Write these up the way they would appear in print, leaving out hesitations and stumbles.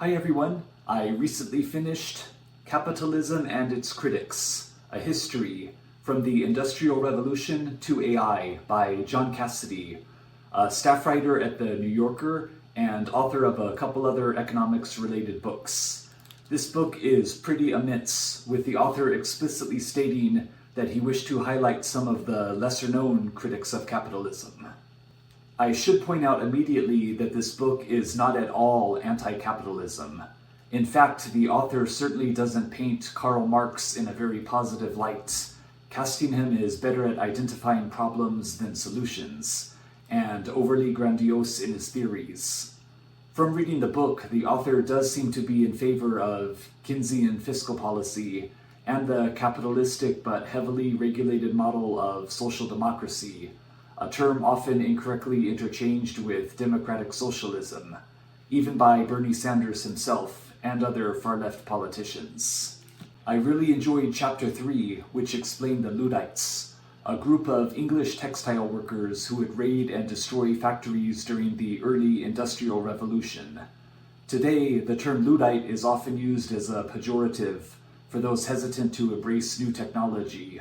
Hi everyone, I recently finished Capitalism and Its Critics, A History from the Industrial Revolution to AI by John Cassidy, a staff writer at the New Yorker and author of a couple other economics-related books. This book is pretty immense, with the author explicitly stating that he wished to highlight some of the lesser-known critics of capitalism. I should point out immediately that this book is not at all anti-capitalism. In fact, the author certainly doesn't paint Karl Marx in a very positive light, casting him as better at identifying problems than solutions, and overly grandiose in his theories. From reading the book, the author does seem to be in favor of Keynesian fiscal policy and the capitalistic but heavily regulated model of social democracy, a term often incorrectly interchanged with democratic socialism, even by Bernie Sanders himself and other far-left politicians. I really enjoyed Chapter 3, which explained the Luddites, a group of English textile workers who would raid and destroy factories during the early Industrial Revolution. Today, the term Luddite is often used as a pejorative for those hesitant to embrace new technology,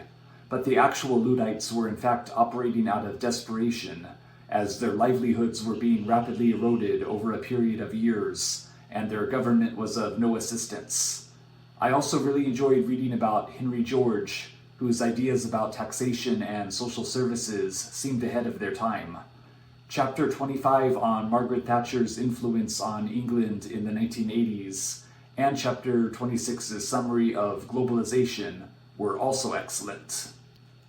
but the actual Luddites were in fact operating out of desperation, as their livelihoods were being rapidly eroded over a period of years, and their government was of no assistance. I also really enjoyed reading about Henry George, whose ideas about taxation and social services seemed ahead of their time. Chapter 25 on Margaret Thatcher's influence on England in the 1980s, and Chapter 26's summary of globalization were also excellent.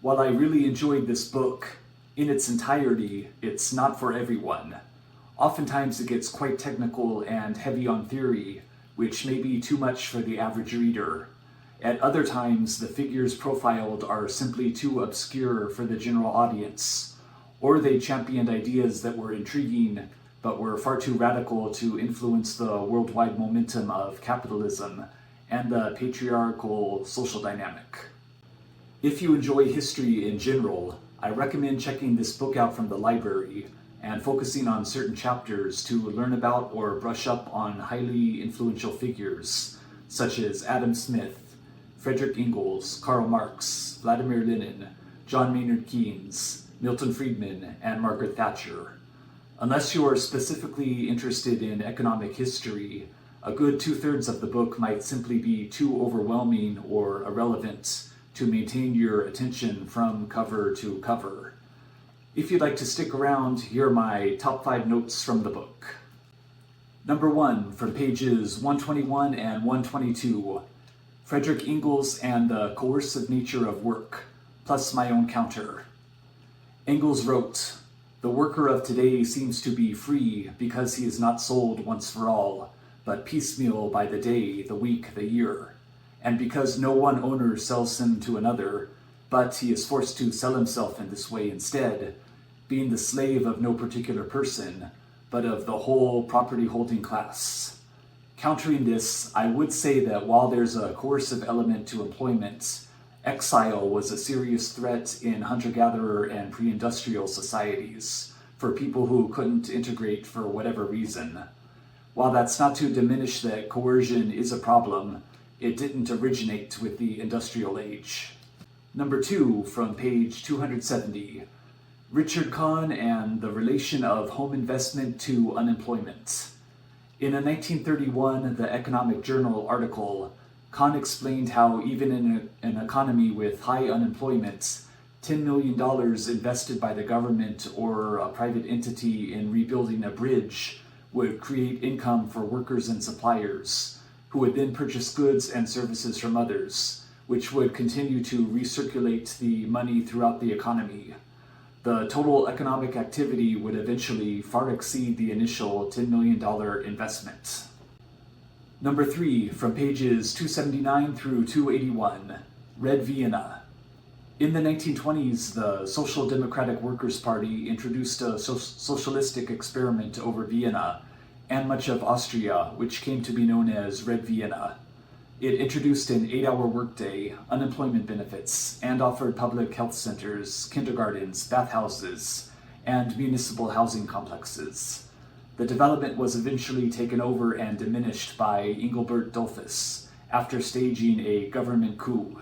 While I really enjoyed this book, in its entirety, it's not for everyone. Oftentimes it gets quite technical and heavy on theory, which may be too much for the average reader. At other times, the figures profiled are simply too obscure for the general audience, or they championed ideas that were intriguing but were far too radical to influence the worldwide momentum of capitalism and the patriarchal social dynamic. If you enjoy history in general, I recommend checking this book out from the library and focusing on certain chapters to learn about or brush up on highly influential figures such as Adam Smith, Friedrich Engels, Karl Marx, Vladimir Lenin, John Maynard Keynes, Milton Friedman, and Margaret Thatcher. Unless you are specifically interested in economic history, a good 2/3 of the book might simply be too overwhelming or irrelevant to maintain your attention from cover to cover. If you'd like to stick around, here are my top 5 notes from the book. Number 1, from pages 121 and 122, Friedrich Engels and the Coercive Nature of Work, plus my own counter. Engels wrote, "The worker of today seems to be free because he is not sold once for all, but piecemeal by the day, the week, the year. And because no one owner sells him to another, but he is forced to sell himself in this way instead, being the slave of no particular person, but of the whole property-holding class." Countering this, I would say that while there's a coercive element to employment, exile was a serious threat in hunter-gatherer and pre-industrial societies for people who couldn't integrate for whatever reason. While that's not to diminish that coercion is a problem, it didn't originate with the industrial age. Number 2, from page 270, Richard Kahn and the relation of home investment to unemployment. In a 1931 The Economic Journal article, Kahn explained how even in an economy with high unemployment, $10 million invested by the government or a private entity in rebuilding a bridge would create income for workers and suppliers, who would then purchase goods and services from others, which would continue to recirculate the money throughout the economy. The total economic activity would eventually far exceed the initial $10 million investment. Number 3, from pages 279 through 281, Red Vienna. In the 1920s, the Social Democratic Workers' Party introduced a socialistic experiment over Vienna and much of Austria, which came to be known as Red Vienna. It introduced an 8-hour workday, unemployment benefits, and offered public health centers, kindergartens, bathhouses, and municipal housing complexes. The development was eventually taken over and diminished by Engelbert Dollfuss after staging a government coup.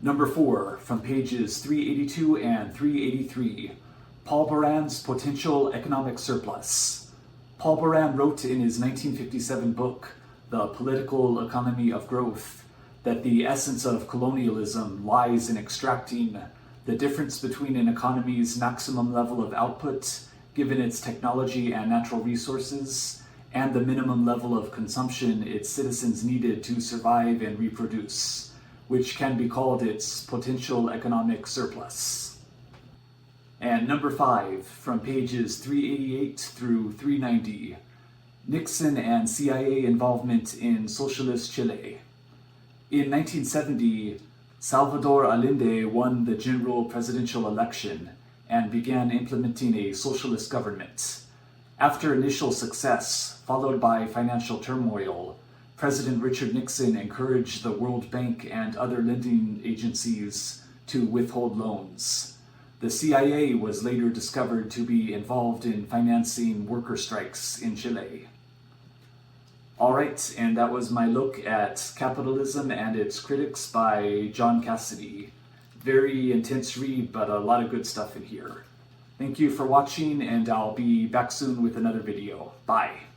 Number 4, from pages 382 and 383, Paul Baran's Potential Economic Surplus. Paul Baran wrote in his 1957 book, The Political Economy of Growth, that the essence of colonialism lies in extracting the difference between an economy's maximum level of output, given its technology and natural resources, and the minimum level of consumption its citizens needed to survive and reproduce, which can be called its potential economic surplus. And number 5, from pages 388 through 390, Nixon and CIA involvement in Socialist Chile. In 1970, Salvador Allende won the general presidential election and began implementing a socialist government. After initial success, followed by financial turmoil, President Richard Nixon encouraged the World Bank and other lending agencies to withhold loans. The CIA was later discovered to be involved in financing worker strikes in Chile. Alright, and that was my look at Capitalism and Its Critics by John Cassidy. Very intense read, but a lot of good stuff in here. Thank you for watching, and I'll be back soon with another video. Bye.